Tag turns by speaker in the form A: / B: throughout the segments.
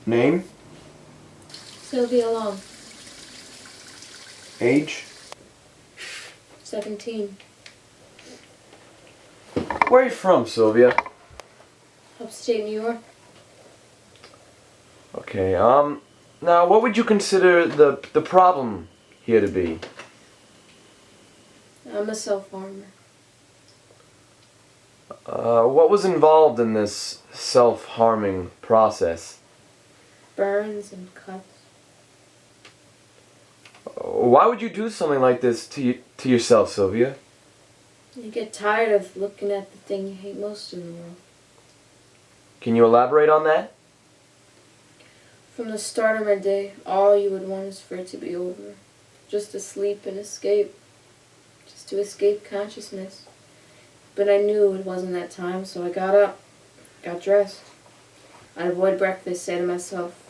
A: Name?
B: Sylvia Long.
A: Age?
B: 17.
A: Where are you from, Sylvia?
B: Upstate New York.
A: Okay, now what would you consider the problem here to be?
B: I'm a self-harmer.
A: What was involved in this self-harming process?
B: Burns and cuts.
A: Why would you do something like this to yourself, Sylvia?
B: You get tired of looking at the thing you hate most in the world.
A: Can you elaborate on that?
B: From the start of my day, all you would want is for it to be over. Just to sleep and escape. Just to escape consciousness. But I knew it wasn't that time, so I got up, got dressed. I'd avoid breakfast, say to myself,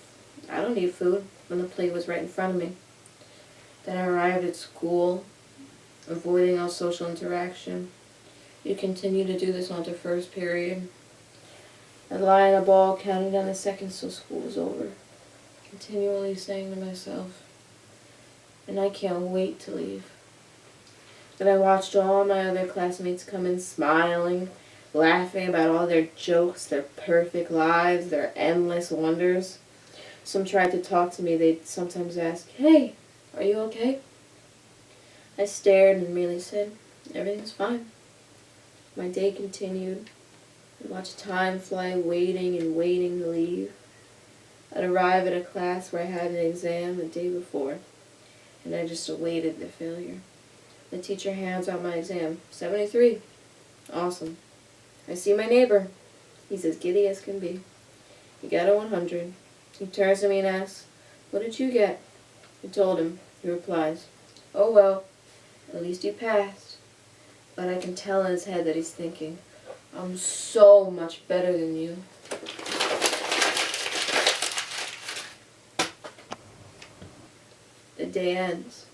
B: I don't need food, when the plate was right in front of me. Then I arrived at school, avoiding all social interaction. You continue to do this until first period. I'd lie in a ball, counting down the seconds till school was over. Continually saying to myself, and I can't wait to leave. Then I watched all my other classmates come in smiling, laughing about all their jokes, their perfect lives, their endless wonders. Some tried to talk to me. They'd sometimes ask, hey, are you okay? I stared and merely said, everything's fine. My day continued. I watched time fly, waiting and waiting to leave. I'd arrive at a class where I had an exam the day before, and I just awaited the failure. The teacher hands out my exam. 73. Awesome. I see my neighbor. He's as giddy as can be. He got a 100. He turns to me and asks, what did you get? I told him. He replies, oh well, at least you passed. But I can tell in his head that he's thinking, I'm so much better than you. The day ends.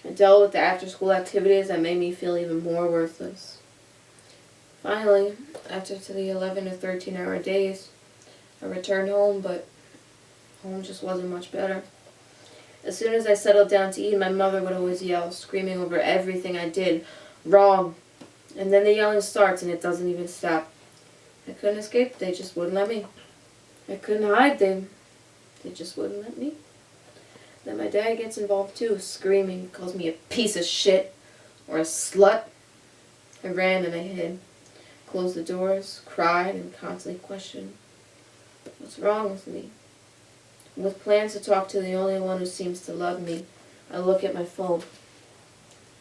B: I dealt with the after-school activities that made me feel even more worthless. Finally, after the 11 or 13-hour days, I returned home, but home just wasn't much better. As soon as I settled down to eat, my mother would always yell, screaming over everything I did wrong. And then the yelling starts and it doesn't even stop. I couldn't escape, they just wouldn't let me. I couldn't hide, they just wouldn't let me. Then my dad gets involved too, screaming, calls me a piece of shit or a slut. I ran and I hid, closed the doors, cried, and constantly questioned, what's wrong with me? With plans to talk to the only one who seems to love me, I look at my phone.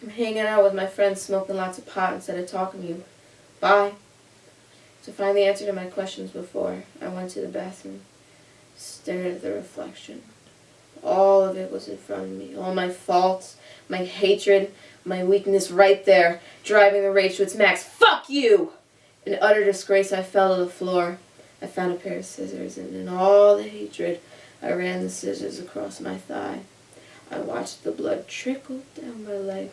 B: I'm hanging out with my friends, smoking lots of pot instead of talking to you. Bye. To find the answer to my questions before, I went to the bathroom, stared at the reflection. All of it was in front of me. All my faults, my hatred, my weakness right there, driving the rage to its max. Fuck you! In utter disgrace, I fell to the floor. I found a pair of scissors, and in all the hatred, I ran the scissors across my thigh. I watched the blood trickle down my leg.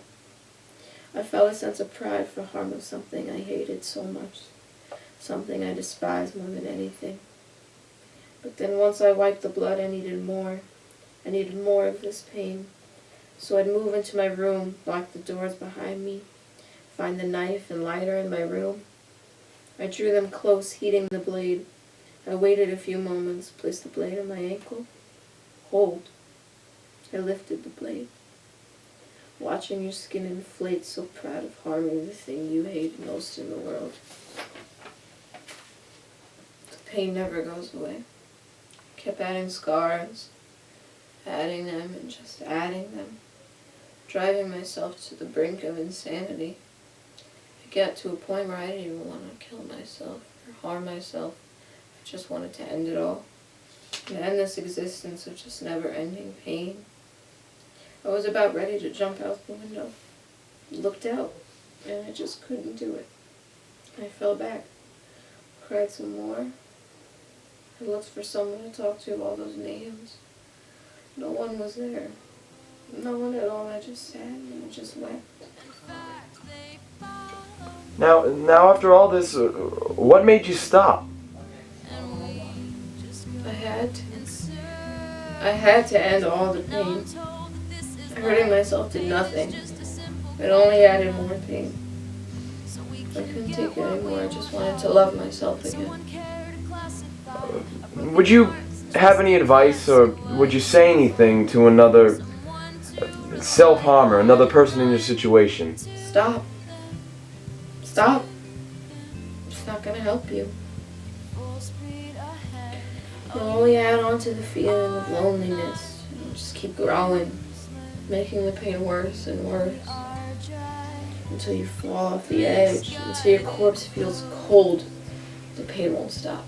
B: I felt a sense of pride for harming something I hated so much, something I despised more than anything. But then once I wiped the blood, I needed more. I needed more of this pain. So I'd move into my room, lock the doors behind me, find the knife and lighter in my room. I drew them close, heating the blade. I waited a few moments, placed the blade on my ankle. Hold. I lifted the blade. Watching your skin inflate, so proud of harming the thing you hate most in the world. The pain never goes away. I kept adding scars, adding them and just adding them, driving myself to the brink of insanity. I got to a point where I didn't even want to kill myself or harm myself. I just wanted to end it all, and end this existence of just never-ending pain. I was about ready to jump out the window. Looked out, and I just couldn't do it. I fell back, cried some more. I looked for someone to talk to, all those names. No one was there. No one at all. I just sat and I just wept.
A: Now after all this, what made you stop?
B: I had I had to end all the pain. Hurting myself did nothing. It only added more pain. I couldn't take it anymore. I just wanted to love myself again.
A: Would you have any advice, or would you say anything to another self-harmer, another person in your situation?
B: Stop. Stop. It's not gonna help you. You'll only add on to the feeling of loneliness. You'll just keep growing, making the pain worse and worse, until you fall off the edge, until your corpse feels cold. The pain won't stop.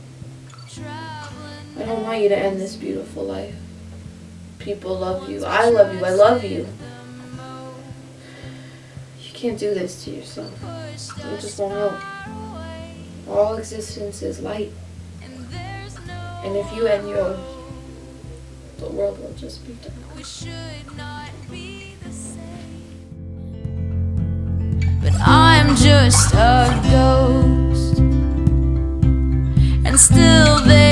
B: I don't want you to end this beautiful life. People love you. I love you. I love you. You can't do this to yourself. It just won't help. All existence is light. And if you end yours, the world will just be dark. We should not be the same.
C: But I'm just a ghost, and still there